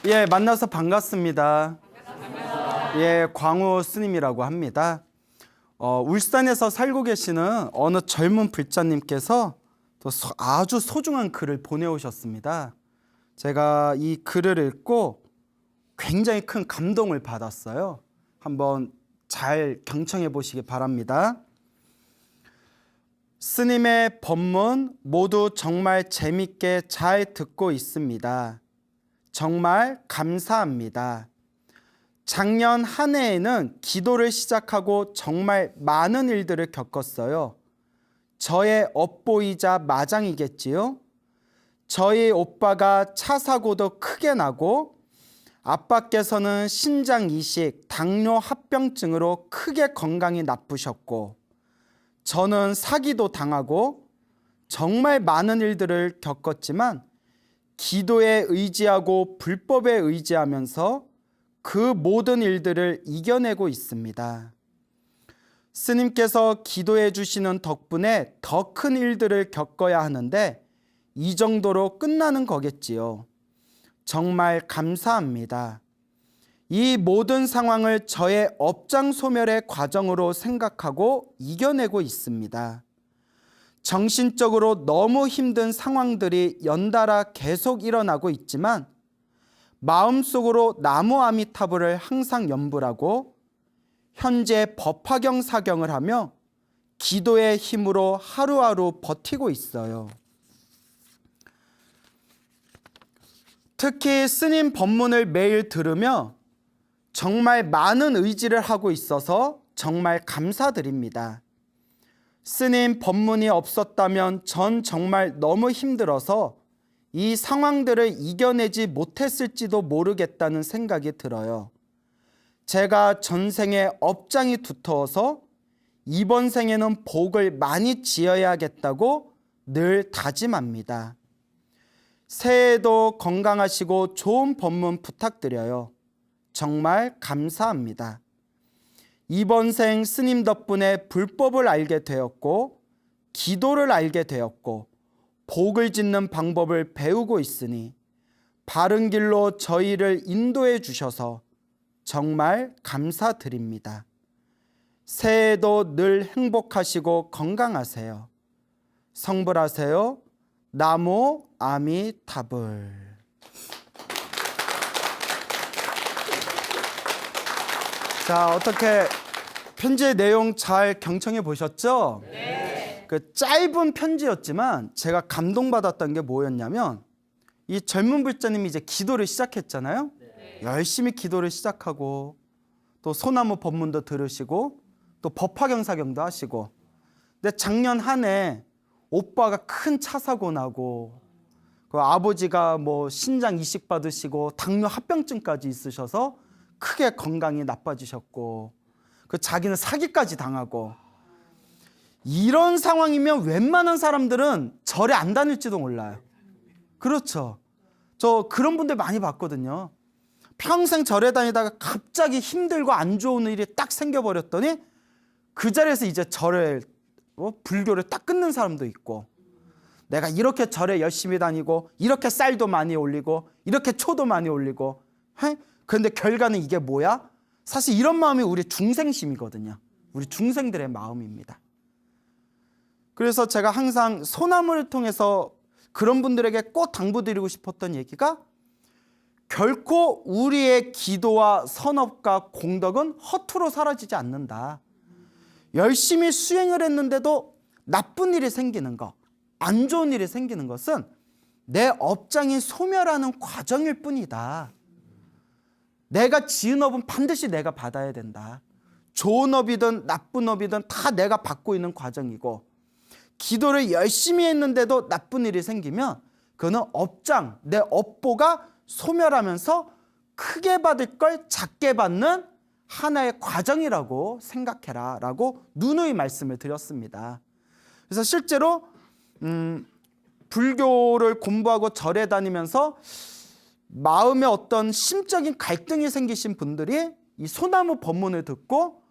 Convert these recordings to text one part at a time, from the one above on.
예, 만나서 반갑습니다. 예, 광우 스님이라고 합니다. 울산에서 살고 계시는 어느 젊은 불자님께서 또 아주 소중한 글을 보내오셨습니다. 제가 이 글을 읽고 굉장히 큰 감동을 받았어요. 한번 잘 경청해 보시기 바랍니다. 스님의 법문 모두 정말 재밌게 잘 듣고 있습니다. 정말 감사합니다. 작년 한 해에는 기도를 시작하고 정말 많은 일들을 겪었어요. 저의 업보이자 마장이겠지요. 저희 오빠가 차 사고도 크게 나고 아빠께서는 신장 이식, 당뇨 합병증으로 크게 건강이 나쁘셨고 저는 사기도 당하고 정말 많은 일들을 겪었지만 기도에 의지하고 불법에 의지하면서 그 모든 일들을 이겨내고 있습니다. 스님께서 기도해 주시는 덕분에 더 큰 일들을 겪어야 하는데 이 정도로 끝나는 거겠지요. 정말 감사합니다. 이 모든 상황을 저의 업장 소멸의 과정으로 생각하고 이겨내고 있습니다. 정신적으로 너무 힘든 상황들이 연달아 계속 일어나고 있지만 마음속으로 나무 아미타불을 항상 염불하고 현재 법화경 사경을 하며 기도의 힘으로 하루하루 버티고 있어요. 특히 스님 법문을 매일 들으며 정말 많은 의지를 하고 있어서 정말 감사드립니다. 스님 법문이 없었다면 전 정말 너무 힘들어서 이 상황들을 이겨내지 못했을지도 모르겠다는 생각이 들어요. 제가 전생에 업장이 두터워서 이번 생에는 복을 많이 지어야겠다고 늘 다짐합니다. 새해에도 건강하시고 좋은 법문 부탁드려요. 정말 감사합니다. 이번 생 스님 덕분에 불법을 알게 되었고 기도를 알게 되었고 복을 짓는 방법을 배우고 있으니 바른 길로 저희를 인도해 주셔서 정말 감사드립니다. 새해에도 늘 행복하시고 건강하세요. 성불하세요. 나모 아미타불. 자, 어떻게 편지의 내용 잘 경청해 보셨죠? 네. 그 짧은 편지였지만 제가 감동받았던 게 뭐였냐면 이 젊은 불자님이 이제 기도를 시작했잖아요. 네. 열심히 기도를 시작하고 또 소나무 법문도 들으시고 또 법화경 사경도 하시고 근데 작년 한 해 오빠가 큰 차 사고 나고 그 아버지가 뭐 신장 이식 받으시고 당뇨 합병증까지 있으셔서 크게 건강이 나빠지셨고 그 자기는 사기까지 당하고 이런 상황이면 웬만한 사람들은 절에 안 다닐지도 몰라요. 그렇죠. 저 그런 분들 많이 봤거든요. 평생 절에 다니다가 갑자기 힘들고 안 좋은 일이 딱 생겨버렸더니 그 자리에서 이제 절을 불교를 딱 끊는 사람도 있고 내가 이렇게 절에 열심히 다니고 이렇게 쌀도 많이 올리고 이렇게 초도 많이 올리고 그런데 결과는 이게 뭐야? 사실 이런 마음이 우리 중생심이거든요. 우리 중생들의 마음입니다. 그래서 제가 항상 소나무를 통해서 그런 분들에게 꼭 당부드리고 싶었던 얘기가 결코 우리의 기도와 선업과 공덕은 허투루 사라지지 않는다. 열심히 수행을 했는데도 나쁜 일이 생기는 것, 안 좋은 일이 생기는 것은 내 업장이 소멸하는 과정일 뿐이다. 내가 지은 업은 반드시 내가 받아야 된다. 좋은 업이든 나쁜 업이든 다 내가 받고 있는 과정이고 기도를 열심히 했는데도 나쁜 일이 생기면 그거는 업장, 내 업보가 소멸하면서 크게 받을 걸 작게 받는 하나의 과정이라고 생각해라 라고 누누이 말씀을 드렸습니다. 그래서 실제로 불교를 공부하고 절에 다니면서 마음에 어떤 심적인 갈등이 생기신 분들이 이 소나무 법문을 듣고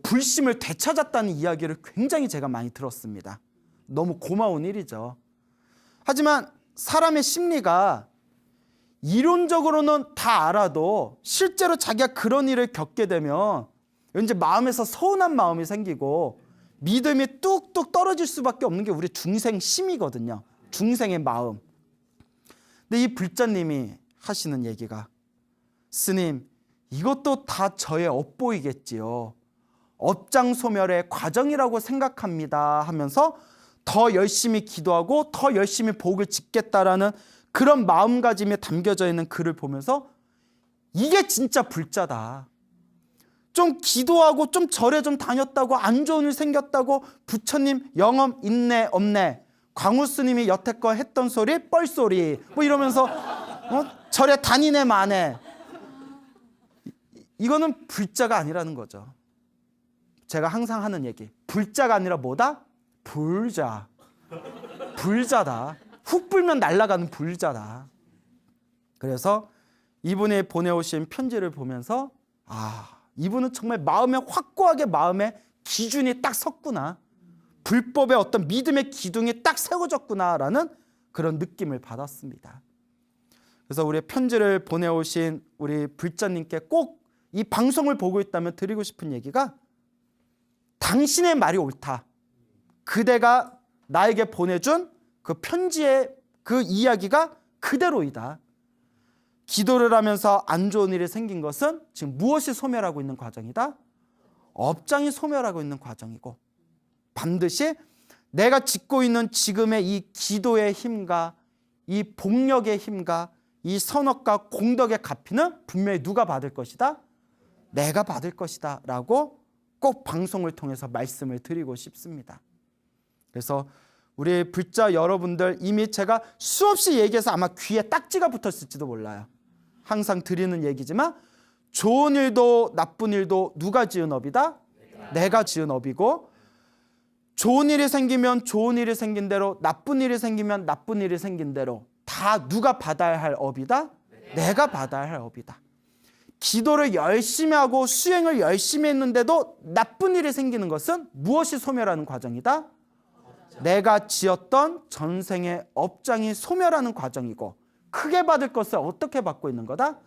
불심을 되찾았다는 이야기를 굉장히 제가 많이 들었습니다. 너무 고마운 일이죠. 하지만 사람의 심리가 이론적으로는 다 알아도 실제로 자기가 그런 일을 겪게 되면 왠지 마음에서 서운한 마음이 생기고 믿음이 뚝뚝 떨어질 수밖에 없는 게 우리 중생 심이거든요. 중생의 마음. 근데 이 불자님이 하시는 얘기가, 스님, 이것도 다 저의 업보이겠지요. 업장 소멸의 과정이라고 생각합니다 하면서 더 열심히 기도하고 더 열심히 복을 짓겠다라는 그런 마음가짐이 담겨져 있는 글을 보면서 이게 진짜 불자다. 좀 기도하고 좀 절에 좀 다녔다고 안 좋은 일 생겼다고 부처님 영험 있네 없네, 광우 스님이 여태껏 했던 소리 뻘소리 뭐 이러면서 절에 다니네 마네, 이거는 불자가 아니라는 거죠. 제가 항상 하는 얘기, 불자가 아니라 뭐다? 불자. 불자다. 훅 불면 날아가는 불자다. 그래서 이분이 보내오신 편지를 보면서 이분은 정말 마음에 확고하게 마음에 기준이 딱 섰구나, 불법의 어떤 믿음의 기둥이 딱 세워졌구나라는 그런 느낌을 받았습니다. 그래서 우리 편지를 보내오신 우리 불자님께 꼭 이 방송을 보고 있다면 드리고 싶은 얘기가, 당신의 말이 옳다. 그대가 나에게 보내준 그 편지의 그 이야기가 그대로이다. 기도를 하면서 안 좋은 일이 생긴 것은 지금 무엇이 소멸하고 있는 과정이다? 업장이 소멸하고 있는 과정이고, 반드시 내가 짓고 있는 지금의 이 기도의 힘과 이 복력의 힘과 이 선업과 공덕의 갚이는 분명히 누가 받을 것이다? 내가 받을 것이다 라고 꼭 방송을 통해서 말씀을 드리고 싶습니다. 그래서 우리 불자 여러분들, 이미 제가 수없이 얘기해서 아마 귀에 딱지가 붙었을지도 몰라요. 항상 드리는 얘기지만 좋은 일도 나쁜 일도 누가 지은 업이다? 내가 지은 업이고, 좋은 일이 생기면 좋은 일이 생긴 대로, 나쁜 일이 생기면 나쁜 일이 생긴 대로 다 누가 받아야 할 업이다? 내가 받아야 할 업이다. 기도를 열심히 하고 수행을 열심히 했는데도 나쁜 일이 생기는 것은 무엇이 소멸하는 과정이다? 내가 지었던 전생의 업장이 소멸하는 과정이고, 크게 받을 것을 어떻게 받고 있는 거다?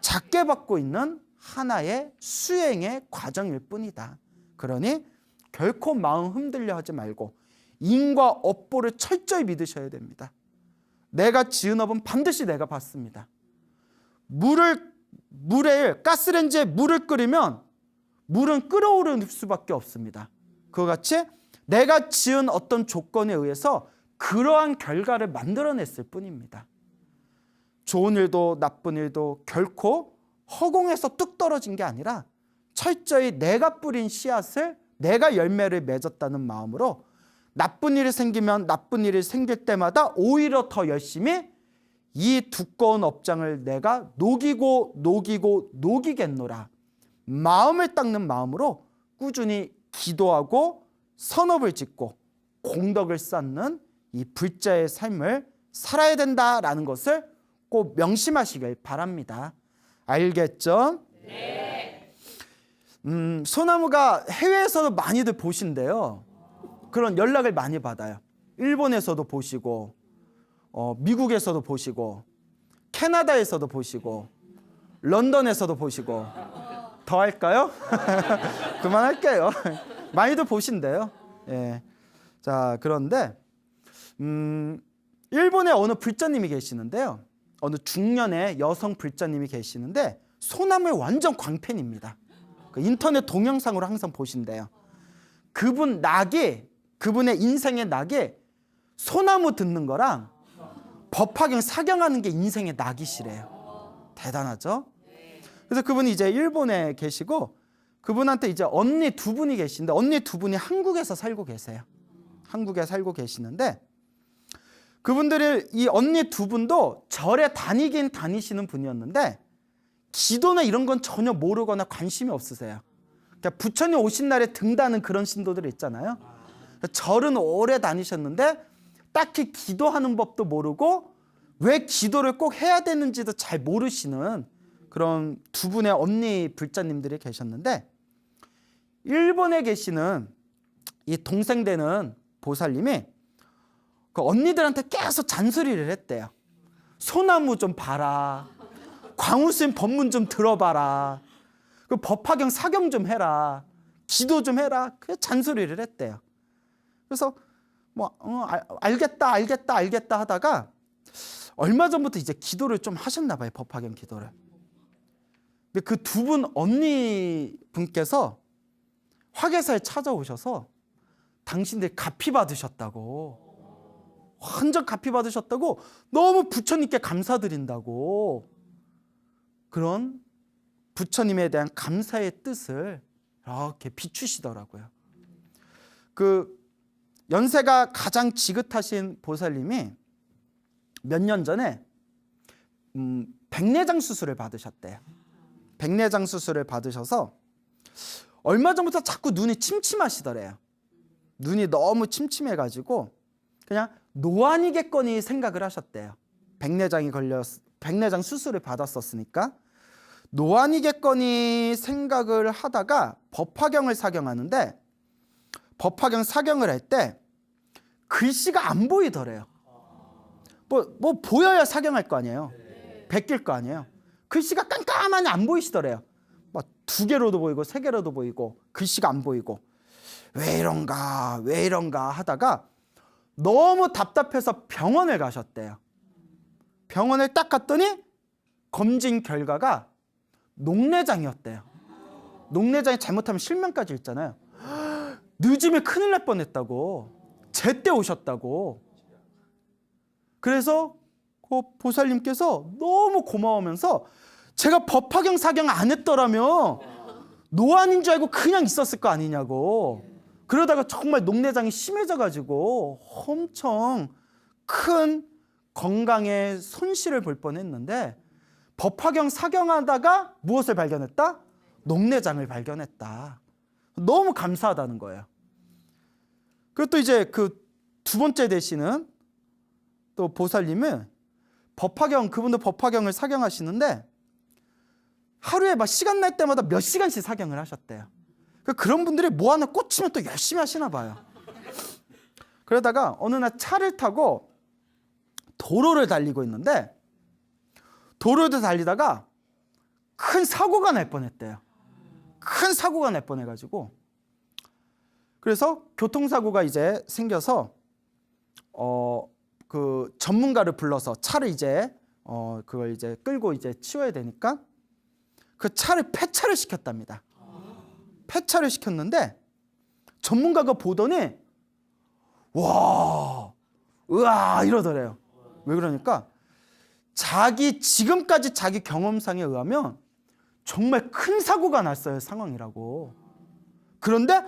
작게 받고 있는 하나의 수행의 과정일 뿐이다. 그러니 결코 마음 흔들려 하지 말고 인과 업보를 철저히 믿으셔야 됩니다. 내가 지은 업은 반드시 내가 받습니다. 물에 가스레인지에 물을 끓이면 물은 끓어오를 수밖에 없습니다. 그와 같이 내가 지은 어떤 조건에 의해서 그러한 결과를 만들어냈을 뿐입니다. 좋은 일도 나쁜 일도 결코 허공에서 뚝 떨어진 게 아니라 철저히 내가 뿌린 씨앗을, 내가 열매를 맺었다는 마음으로 나쁜 일이 생기면 나쁜 일이 생길 때마다 오히려 더 열심히 이 두꺼운 업장을 내가 녹이겠노라. 마음을 닦는 마음으로 꾸준히 기도하고 선업을 짓고 공덕을 쌓는 이 불자의 삶을 살아야 된다라는 것을 꼭 명심하시길 바랍니다. 알겠죠? 네. 소나무가 해외에서도 많이들 보신대요. 그런 연락을 많이 받아요. 일본에서도 보시고, 미국에서도 보시고, 캐나다에서도 보시고, 런던에서도 보시고. 더 할까요? 그만할게요. 많이들 보신대요. 예. 자, 그런데 일본에 어느 불자님이 계시는데요. 어느 중년의 여성 불자님이 계시는데 소나무의 완전 광팬입니다. 그 인터넷 동영상으로 항상 보신대요. 그분의 인생의 낙이 소나무 듣는 거랑 법화경 사경하는 게 인생의 낙이시래요. 대단하죠? 그래서 그분이 이제 일본에 계시고, 그분한테 이제 언니 두 분이 계신데, 언니 두 분이 한국에서 살고 계세요. 한국에 살고 계시는데, 그분들이, 이 언니 두 분도 절에 다니긴 다니시는 분이었는데 기도나 이런 건 전혀 모르거나 관심이 없으세요. 그러니까 부처님 오신 날에 등다는 그런 신도들 있잖아요. 절은 오래 다니셨는데 딱히 기도하는 법도 모르고 왜 기도를 꼭 해야 되는지도 잘 모르시는 그런 두 분의 언니 불자님들이 계셨는데, 일본에 계시는 이 동생 되는 보살님이 그 언니들한테 계속 잔소리를 했대요. 소나무 좀 봐라. 광우쌤 법문 좀 들어봐라. 그 법화경 사경 좀 해라. 기도 좀 해라. 그 잔소리를 했대요. 그래서 알겠다 하다가 얼마 전부터 이제 기도를 좀 하셨나 봐요. 법화경 기도를. 근데 그 두 분 언니 분께서 화계사에 찾아오셔서 당신들 가피 받으셨다고, 완전 가피 받으셨다고, 너무 부처님께 감사드린다고, 그런 부처님에 대한 감사의 뜻을 이렇게 비추시더라고요. 그 연세가 가장 지긋하신 보살님이 몇 년 전에 백내장 수술을 받으셨대요. 백내장 수술을 받으셔서 얼마 전부터 자꾸 눈이 침침하시더래요. 눈이 너무 침침해가지고 그냥 노안이겠거니 생각을 하셨대요. 백내장 수술을 받았었으니까 노안이겠거니 생각을 하다가 법화경을 사경하는데, 법화경 사경을 할 때 글씨가 안 보이더래요. 뭐 보여야 사경할 거 아니에요. 베낄 거 아니에요. 글씨가 깜깜하니 안 보이시더래요. 막 2개로도 보이고 3개로도 보이고 글씨가 안 보이고, 왜 이런가 하다가 너무 답답해서 병원을 가셨대요. 병원을 딱 갔더니 검진 결과가 녹내장이었대요. 녹내장이 잘못하면 실명까지 있잖아요. 늦으면 큰일 날 뻔했다고, 제때 오셨다고. 그래서 그 보살님께서 너무 고마우면서, 제가 법화경 사경 안 했더라면 노안인 줄 알고 그냥 있었을 거 아니냐고. 그러다가 정말 녹내장이 심해져가지고 엄청 큰 건강에 손실을 볼 뻔했는데, 법화경 사경하다가 무엇을 발견했다? 녹내장을 발견했다. 너무 감사하다는 거예요. 그리고 또 이제 그 두 번째 되시는 또 보살님은 그분도 법화경을 사경하시는데 하루에 막 시간 날 때마다 몇 시간씩 사경을 하셨대요. 그런 분들이 뭐 하나 꽂히면 또 열심히 하시나 봐요. 그러다가 어느 날 차를 타고 도로를 달리고 있는데, 도로를 달리다가 큰 사고가 날 뻔했대요. 큰 사고가 날 뻔해가지고, 그래서 교통사고가 이제 생겨서 그 전문가를 불러서 차를 이제 그걸 이제 끌고 이제 치워야 되니까 그 차를 폐차를 시켰답니다. 폐차를 시켰는데 전문가가 보더니 으아 이러더래요. 왜 그러니까 지금까지 자기 경험상에 의하면 정말 큰 사고가 났어요, 상황이라고. 그런데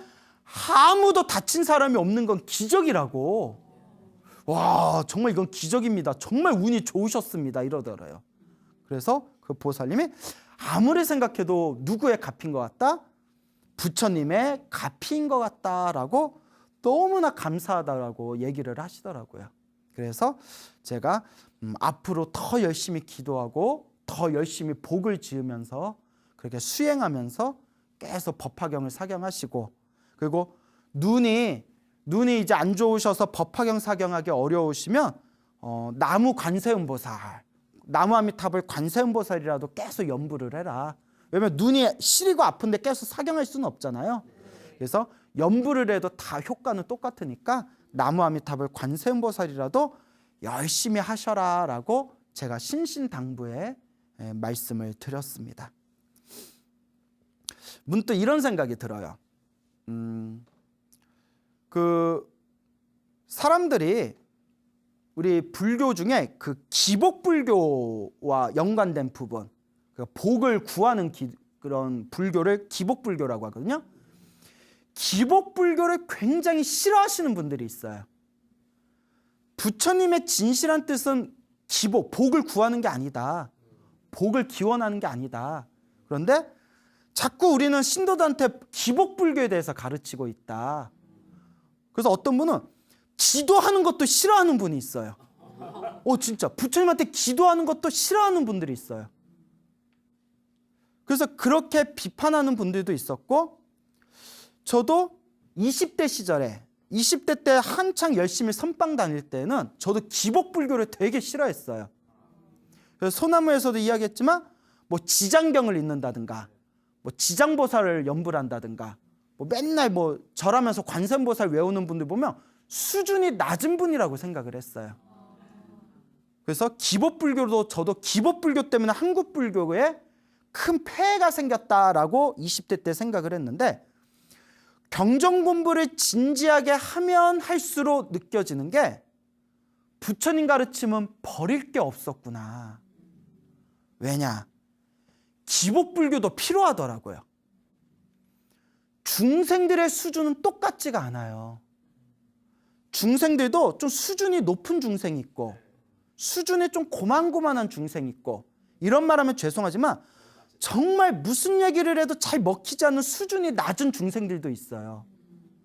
아무도 다친 사람이 없는 건 기적이라고. 정말 이건 기적입니다. 정말 운이 좋으셨습니다. 이러더래요. 그래서 그 보살님이 아무리 생각해도 누구의 갚인 것 같다? 부처님의 갚인 것 같다라고 너무나 감사하다라고 얘기를 하시더라고요. 그래서 제가 앞으로 더 열심히 기도하고 더 열심히 복을 지으면서 그렇게 수행하면서 계속 법화경을 사경하시고, 그리고 눈이 이제 안 좋으셔서 법화경 사경하기 어려우시면 나무 관세음보살, 나무아미타불 관세음보살이라도 계속 연부를 해라. 왜냐면 눈이 시리고 아픈데 계속 사경할 수는 없잖아요. 그래서 연부를 해도 다 효과는 똑같으니까 나무아미타불 관세음보살이라도 열심히 하셔라라고 제가 신신당부에 말씀을 드렸습니다. 문득 이런 생각이 들어요. 그 사람들이 우리 불교 중에 그 기복불교와 연관된 부분, 그 복을 구하는 그런 불교를 기복불교라고 하거든요. 기복불교를 굉장히 싫어하시는 분들이 있어요. 부처님의 진실한 뜻은 복을 구하는 게 아니다. 복을 기원하는 게 아니다. 그런데 자꾸 우리는 신도들한테 기복불교에 대해서 가르치고 있다. 그래서 어떤 분은 기도하는 것도 싫어하는 분이 있어요. 진짜 부처님한테 기도하는 것도 싫어하는 분들이 있어요. 그래서 그렇게 비판하는 분들도 있었고, 저도 20대 시절에 20대 때 한창 열심히 선방 다닐 때는 저도 기복불교를 되게 싫어했어요. 그래서 소나무에서도 이야기했지만 뭐 지장경을 읽는다든가 뭐 지장보살을 연불 한다든가 뭐 맨날 뭐 절하면서 관세음보살 외우는 분들 보면 수준이 낮은 분이라고 생각을 했어요. 그래서 기법불교도 저도 기법불교 때문에 한국불교에 큰 폐해가 생겼다라고 20대 때 생각을 했는데, 경전 공부를 진지하게 하면 할수록 느껴지는 게 부처님 가르침은 버릴 게 없었구나. 왜냐? 기법불교도 필요하더라고요. 중생들의 수준은 똑같지가 않아요. 중생들도 좀 수준이 높은 중생이 있고 수준이 좀 고만고만한 중생이 있고, 이런 말하면 죄송하지만 정말 무슨 얘기를 해도 잘 먹히지 않는 수준이 낮은 중생들도 있어요.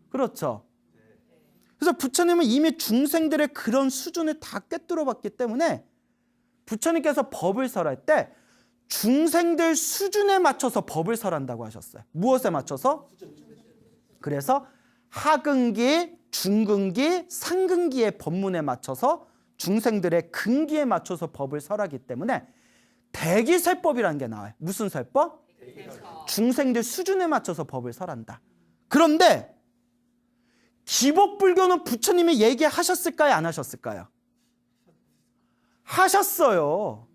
그렇죠? 그래서 부처님은 이미 중생들의 그런 수준을 다 꿰뚫어 봤기 때문에 부처님께서 법을 설할 때 중생들 수준에 맞춰서 법을 설한다고 하셨어요. 무엇에 맞춰서? 그래서 하근기, 중근기, 상근기의 법문에 맞춰서 중생들의 근기에 맞춰서 법을 설하기 때문에 대기설법이라는 게 나와요. 무슨 설법? 중생들 수준에 맞춰서 법을 설한다. 그런데 기법불교는 부처님이 얘기하셨을까요? 안 하셨을까요? 하셨어요.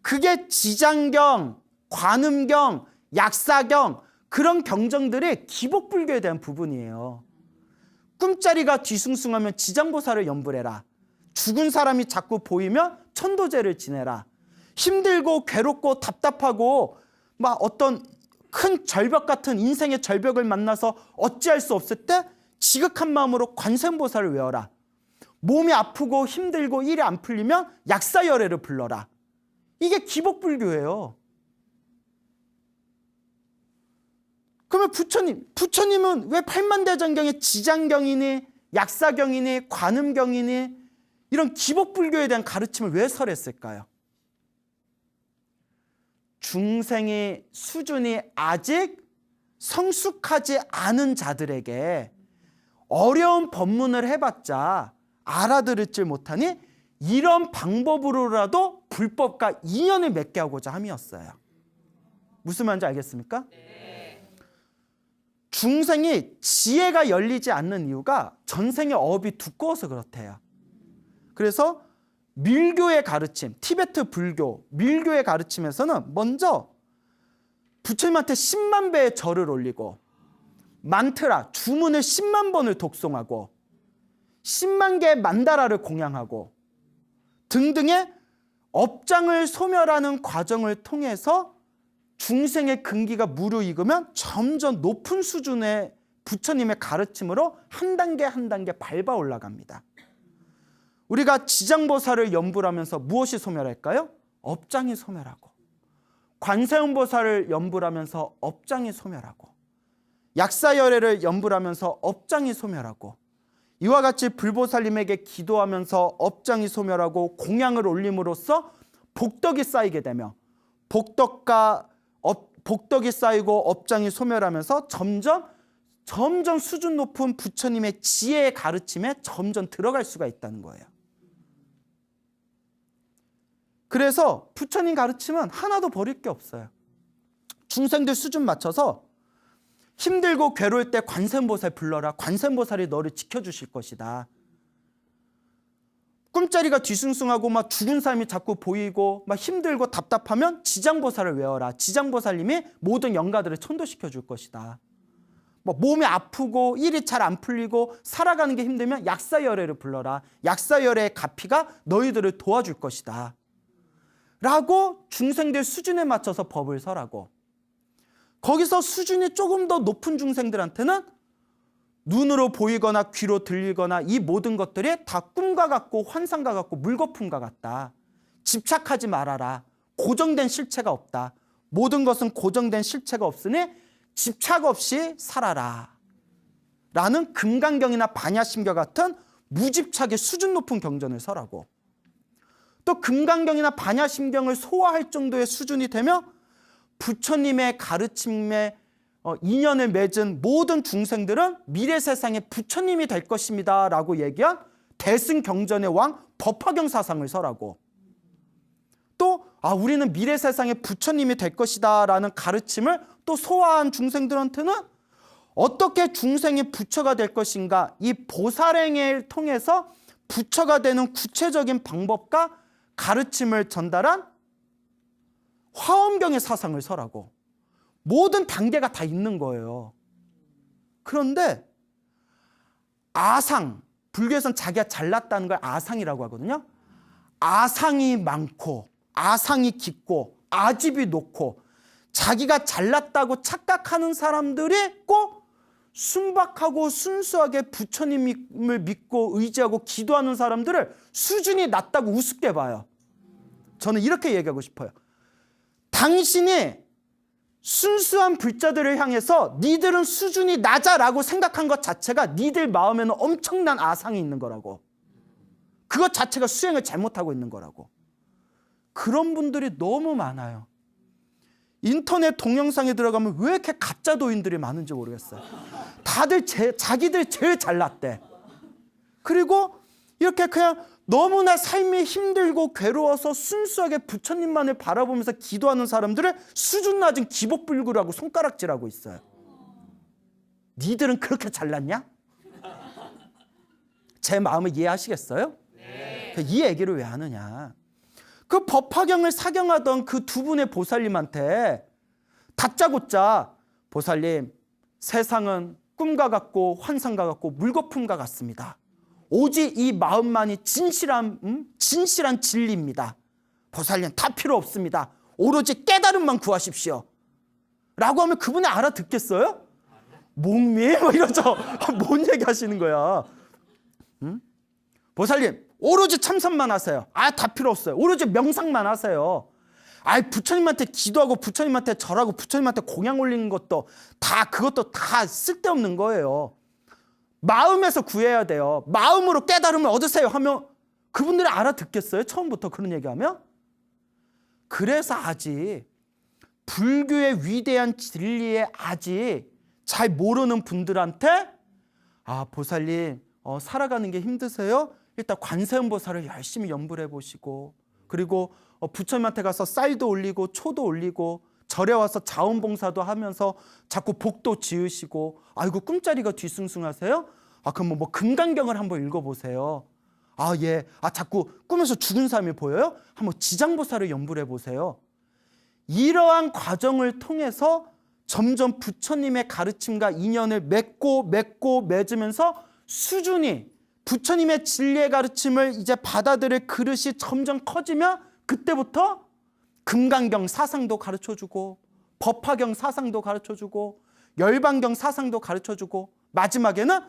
그게 지장경, 관음경, 약사경, 그런 경전들이 기법불교에 대한 부분이에요. 꿈자리가 뒤숭숭하면 지장보살을 연불해라. 죽은 사람이 자꾸 보이면 천도제를 지내라. 힘들고 괴롭고 답답하고 막 어떤 큰 절벽 같은 인생의 절벽을 만나서 어찌할 수 없을 때 지극한 마음으로 관세음보살을 외워라. 몸이 아프고 힘들고 일이 안 풀리면 약사열애를 불러라. 이게 기법불교예요. 그러면 부처님은 왜 팔만대장경에 지장경이니 약사경이니 관음경이니 이런 기법불교에 대한 가르침을 왜 설했을까요? 중생의 수준이 아직 성숙하지 않은 자들에게 어려운 법문을 해봤자 알아들을지 못하니 이런 방법으로라도 불법과 인연을 맺게 하고자 함이었어요. 무슨 말인지 알겠습니까? 중생이 지혜가 열리지 않는 이유가 전생의 업이 두꺼워서 그렇대요. 그래서 밀교의 가르침, 티베트 불교, 밀교의 가르침에서는 먼저 부처님한테 10만 배의 절을 올리고 만트라, 주문을 10만 번을 독송하고 10만 개의 만다라를 공양하고 등등의 업장을 소멸하는 과정을 통해서 중생의 근기가 무르익으면 점점 높은 수준의 부처님의 가르침으로 한 단계 한 단계 밟아 올라갑니다. 우리가 지장보살을 연불하면서 무엇이 소멸할까요? 업장이 소멸하고, 관세음보살을 연불하면서 업장이 소멸하고, 약사열애를 연불하면서 업장이 소멸하고, 이와 같이 불보살님에게 기도하면서 업장이 소멸하고 공양을 올림으로써 복덕이 쌓이게 되며 복덕이 쌓이고 업장이 소멸하면서 점점 수준 높은 부처님의 지혜의 가르침에 점점 들어갈 수가 있다는 거예요. 그래서 부처님 가르침은 하나도 버릴 게 없어요. 중생들 수준 맞춰서 힘들고 괴로울 때 관세음보살 불러라. 관세음보살이 너를 지켜주실 것이다. 꿈자리가 뒤숭숭하고 막 죽은 사람이 자꾸 보이고 막 힘들고 답답하면 지장보살을 외워라. 지장보살님이 모든 영가들을 천도시켜 줄 것이다. 뭐 몸이 아프고 일이 잘 안 풀리고 살아가는 게 힘들면 약사열애를 불러라. 약사열애의 가피가 너희들을 도와줄 것이다. 라고 중생들 수준에 맞춰서 법을 설하고, 거기서 수준이 조금 더 높은 중생들한테는 눈으로 보이거나 귀로 들리거나 이 모든 것들이 다 꿈과 같고 환상과 같고 물거품과 같다. 집착하지 말아라. 고정된 실체가 없다. 모든 것은 고정된 실체가 없으니 집착 없이 살아라. 라는 금강경이나 반야심경 같은 무집착의 수준 높은 경전을 설하고, 또 금강경이나 반야심경을 소화할 정도의 수준이 되며 부처님의 가르침에 인연을 맺은 모든 중생들은 미래 세상에 부처님이 될 것입니다 라고 얘기한 대승경전의 왕 법화경 사상을 설하고, 또 우리는 미래 세상의 부처님이 될 것이다 라는 가르침을 또 소화한 중생들한테는 어떻게 중생이 부처가 될 것인가, 이 보살행을 통해서 부처가 되는 구체적인 방법과 가르침을 전달한 화엄경의 사상을 설하고 모든 단계가 다 있는 거예요. 그런데 아상, 불교에서는 자기가 잘났다는 걸 아상이라고 하거든요. 아상이 많고 아상이 깊고 아집이 높고 자기가 잘났다고 착각하는 사람들이 꼭 순박하고 순수하게 부처님을 믿고 의지하고 기도하는 사람들을 수준이 낮다고 우습게 봐요. 저는 이렇게 얘기하고 싶어요. 당신이 순수한 불자들을 향해서 니들은 수준이 낮아라고 생각한 것 자체가 니들 마음에는 엄청난 아상이 있는 거라고. 그것 자체가 수행을 잘못하고 있는 거라고. 그런 분들이 너무 많아요. 인터넷 동영상에 들어가면 왜 이렇게 가짜 도인들이 많은지 모르겠어요. 다들 자기들 제일 잘났대. 그리고 이렇게 그냥 너무나 삶이 힘들고 괴로워서 순수하게 부처님만을 바라보면서 기도하는 사람들을 수준 낮은 기복불구라고 손가락질하고 있어요. 니들은 그렇게 잘났냐? 제 마음을 이해하시겠어요? 네. 이 얘기를 왜 하느냐? 그 법화경을 사경하던 그 두 분의 보살님한테 다짜고짜 보살님, 세상은 꿈과 같고 환상과 같고 물거품과 같습니다. 오직 이 마음만이 진실한 진리입니다. 보살님 다 필요 없습니다. 오로지 깨달음만 구하십시오. 라고 하면 그분이 알아듣겠어요? 목미? 뭐 이러죠. 뭔 얘기 하시는 거야? 보살님 오로지 참선만 하세요. 다 필요 없어요. 오로지 명상만 하세요. 부처님한테 기도하고 부처님한테 절하고 부처님한테 공양 올리는 것도 그것도 다 쓸데없는 거예요. 마음에서 구해야 돼요. 마음으로 깨달음을 얻으세요 하면 그분들이 알아듣겠어요? 처음부터 그런 얘기하면? 그래서 아직 불교의 위대한 진리에 아직 잘 모르는 분들한테 보살님 살아가는 게 힘드세요? 일단 관세음보살을 열심히 연불해 보시고, 그리고 부처님한테 가서 쌀도 올리고 초도 올리고 절에 와서 자원봉사도 하면서 자꾸 복도 지으시고, 아이고 꿈자리가 뒤숭숭하세요? 그럼 뭐 금강경을 한번 읽어보세요. 예. 자꾸 꿈에서 죽은 사람이 보여요? 한번 지장보살을 연불해 보세요. 이러한 과정을 통해서 점점 부처님의 가르침과 인연을 맺으면서 수준이 부처님의 진리의 가르침을 이제 받아들일 그릇이 점점 커지면 그때부터 금강경 사상도 가르쳐주고 법화경 사상도 가르쳐주고 열반경 사상도 가르쳐주고 마지막에는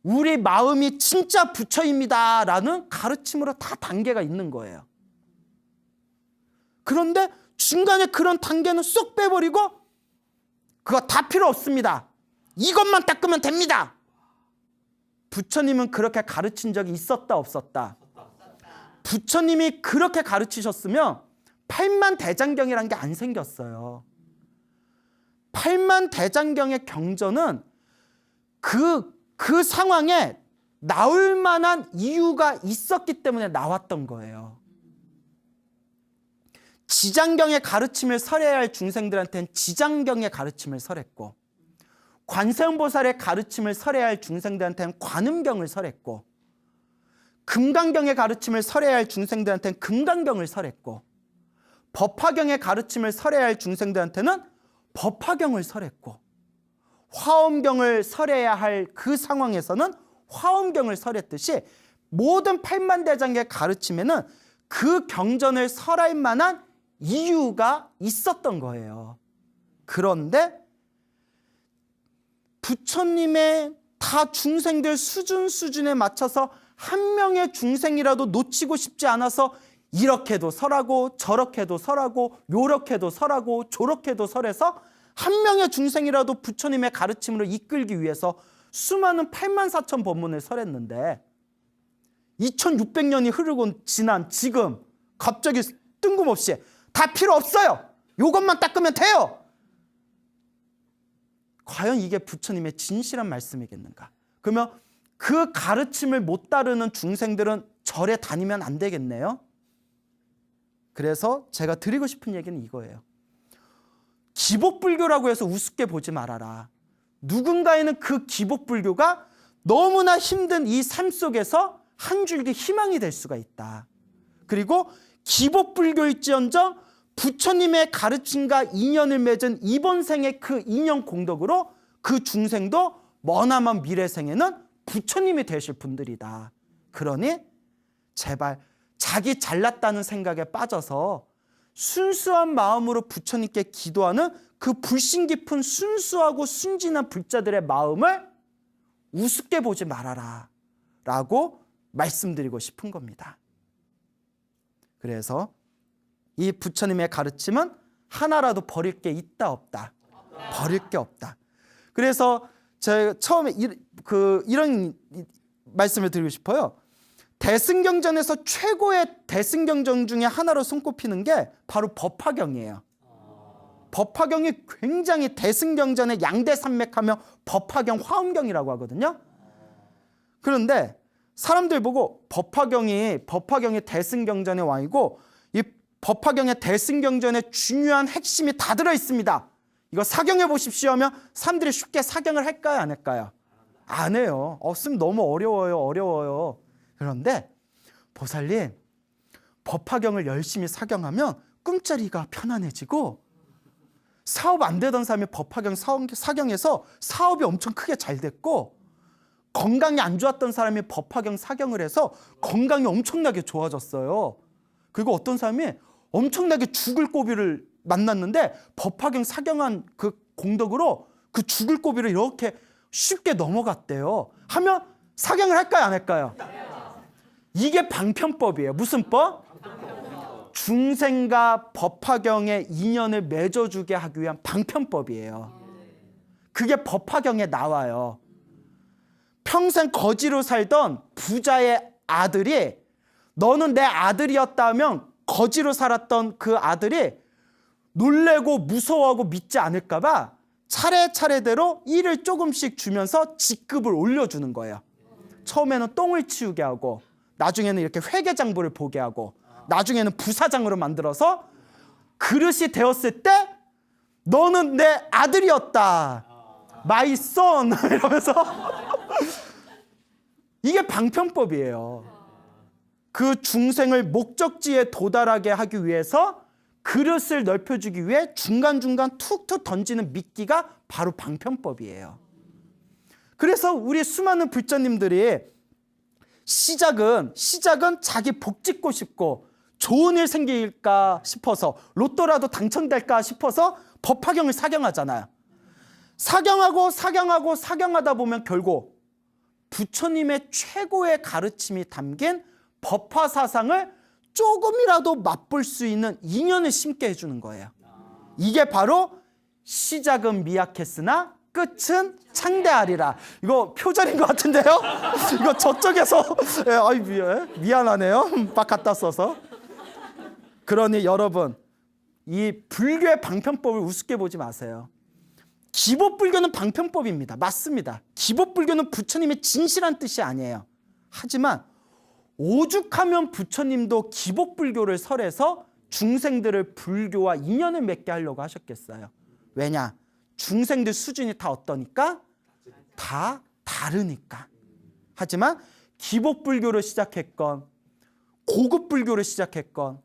우리 마음이 진짜 부처입니다 라는 가르침으로 다 단계가 있는 거예요. 그런데 중간에 그런 단계는 쏙 빼버리고 그거 다 필요 없습니다. 이것만 닦으면 됩니다. 부처님은 그렇게 가르친 적이 있었다 없었다? 부처님이 그렇게 가르치셨으면 팔만대장경이라는 게 안 생겼어요. 팔만대장경의 경전은 그 상황에 나올 만한 이유가 있었기 때문에 나왔던 거예요. 지장경의 가르침을 설해야 할 중생들한테는 지장경의 가르침을 설했고, 관세음보살의 가르침을 설해야 할 중생들한테는 관음경을 설했고, 금강경의 가르침을 설해야 할 중생들한테는 금강경을 설했고, 법화경의 가르침을 설해야 할 중생들한테는 법화경을 설했고, 화엄경을 설해야 할 그 상황에서는 화엄경을 설했듯이 모든 팔만대장의 가르침에는 그 경전을 설할 만한 이유가 있었던 거예요. 그런데 부처님의 다 중생들 수준에 맞춰서 한 명의 중생이라도 놓치고 싶지 않아서 이렇게도 설하고 저렇게도 설하고 요렇게도 설하고 저렇게도 설해서 한 명의 중생이라도 부처님의 가르침으로 이끌기 위해서 수많은 84,000 법문을 설했는데 2600년이 흐르고 지난 지금 갑자기 뜬금없이 다 필요 없어요. 이것만 닦으면 돼요. 과연 이게 부처님의 진실한 말씀이겠는가? 그러면 그 가르침을 못 따르는 중생들은 절에 다니면 안 되겠네요. 그래서 제가 드리고 싶은 얘기는 이거예요. 기복불교라고 해서 우습게 보지 말아라. 누군가에는 그 기복불교가 너무나 힘든 이 삶 속에서 한 줄기 희망이 될 수가 있다. 그리고 기복불교일지언정 부처님의 가르침과 인연을 맺은 이번 생의 그 인연 공덕으로 그 중생도 머나먼 미래 생에는 부처님이 되실 분들이다. 그러니 제발 자기 잘났다는 생각에 빠져서 순수한 마음으로 부처님께 기도하는 그 불신 깊은 순수하고 순진한 불자들의 마음을 우습게 보지 말아라 라고 말씀드리고 싶은 겁니다. 그래서 이 부처님의 가르침은 하나라도 버릴 게 있다 없다? 버릴 게 없다. 그래서 제가 처음에 이런 말씀을 드리고 싶어요. 대승경전에서 최고의 대승경전 중에 하나로 손꼽히는 게 바로 법화경이에요. 법화경이 굉장히 대승경전의 양대 산맥하며 법화경 화엄경이라고 하거든요. 그런데 사람들 보고 법화경이 대승경전의 왕이고 이 법화경의 대승경전의 중요한 핵심이 다 들어있습니다. 이거 사경해 보십시오 하면 사람들이 쉽게 사경을 할까요 안 할까요? 안 해요. 없으면 너무 어려워요. 그런데 보살님, 법화경을 열심히 사경하면 꿈자리가 편안해지고 사업 안 되던 사람이 법화경 사경해서 사업이 엄청 크게 잘 됐고 건강이 안 좋았던 사람이 법화경 사경을 해서 건강이 엄청나게 좋아졌어요. 그리고 어떤 사람이 엄청나게 죽을 고비를 만났는데 법화경 사경한 그 공덕으로 그 죽을 고비를 이렇게 쉽게 넘어갔대요. 하면 사경을 할까요 안 할까요? 이게 방편법이에요. 무슨 법? 중생과 법화경의 인연을 맺어주게 하기 위한 방편법이에요. 그게 법화경에 나와요. 평생 거지로 살던 부자의 아들이 너는 내 아들이었다면 거지로 살았던 그 아들이 놀래고 무서워하고 믿지 않을까 봐 차례차례대로 일을 조금씩 주면서 직급을 올려주는 거예요. 처음에는 똥을 치우게 하고 나중에는 이렇게 회계장부를 보게 하고 나중에는 부사장으로 만들어서 그릇이 되었을 때 너는 내 아들이었다. My son 이러면서 이게 방편법이에요. 그 중생을 목적지에 도달하게 하기 위해서 그릇을 넓혀주기 위해 중간중간 툭툭 던지는 미끼가 바로 방편법이에요. 그래서 우리 수많은 불자님들이 시작은 자기 복 짓고 싶고 좋은 일 생길까 싶어서 로또라도 당첨될까 싶어서 법화경을 사경하잖아요. 사경하다 보면 결국 부처님의 최고의 가르침이 담긴 법화사상을 조금이라도 맛볼 수 있는 인연을 심게 해주는 거예요. 이게 바로 시작은 미약했으나 끝은 창대하리라. 이거 표절인 것 같은데요? 이거 저쪽에서 미안하네요. 막 갖다 써서. 그러니 여러분, 이 불교의 방편법을 우습게 보지 마세요. 기복불교는 방편법입니다. 맞습니다. 기복불교는 부처님의 진실한 뜻이 아니에요. 하지만 오죽하면 부처님도 기복불교를 설해서 중생들을 불교와 인연을 맺게 하려고 하셨겠어요. 왜냐? 중생들 수준이 다 어떠니까? 다 다르니까. 하지만 기복불교를 시작했건 고급 불교를 시작했건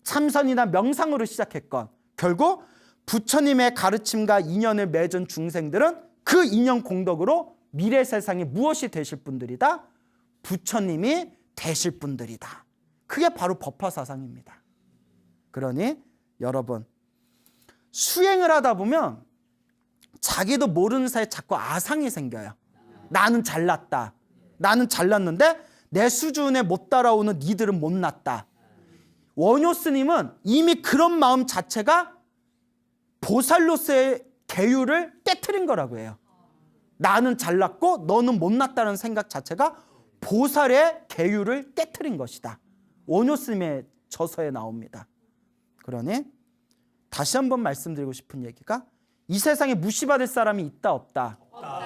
참선이나 명상으로 시작했건 결국 부처님의 가르침과 인연을 맺은 중생들은 그 인연 공덕으로 미래 세상에 무엇이 되실 분들이다? 부처님이 되실 분들이다. 그게 바로 법화사상입니다. 그러니 여러분, 수행을 하다 보면 자기도 모르는 사이에 자꾸 아상이 생겨요. 나는 잘났다. 나는 잘났는데 내 수준에 못 따라오는 니들은 못났다. 원효 스님은 이미 그런 마음 자체가 보살로서의 계율을 깨트린 거라고 해요. 나는 잘났고 너는 못났다는 생각 자체가 보살의 계율을 깨트린 것이다. 원효 스님의 저서에 나옵니다. 그러니 다시 한번 말씀드리고 싶은 얘기가 이 세상에 무시받을 사람이 있다 없다?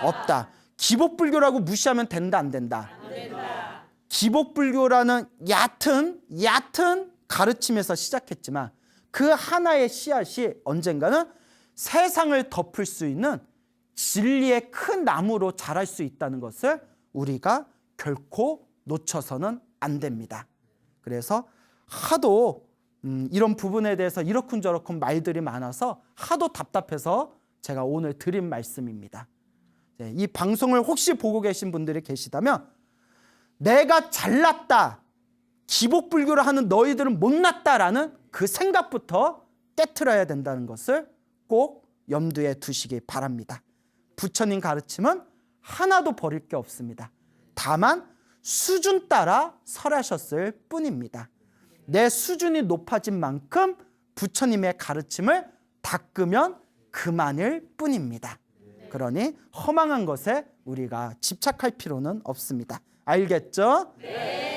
없다. 기복불교라고 무시하면 된다 안 된다? 안 된다. 기복불교라는 얕은 가르침에서 시작했지만 그 하나의 씨앗이 언젠가는 세상을 덮을 수 있는 진리의 큰 나무로 자랄 수 있다는 것을 우리가 결코 놓쳐서는 안 됩니다. 그래서 하도 이런 부분에 대해서 이러쿵저러쿵 말들이 많아서 하도 답답해서 제가 오늘 드린 말씀입니다. 이 방송을 혹시 보고 계신 분들이 계시다면 내가 잘났다, 기복불교를 하는 너희들은 못났다라는 그 생각부터 깨트려야 된다는 것을 꼭 염두에 두시기 바랍니다. 부처님 가르침은 하나도 버릴 게 없습니다. 다만 수준 따라 설하셨을 뿐입니다. 내 수준이 높아진 만큼 부처님의 가르침을 닦으면 그만일 뿐입니다. 그러니 허망한 것에 우리가 집착할 필요는 없습니다. 알겠죠? 네.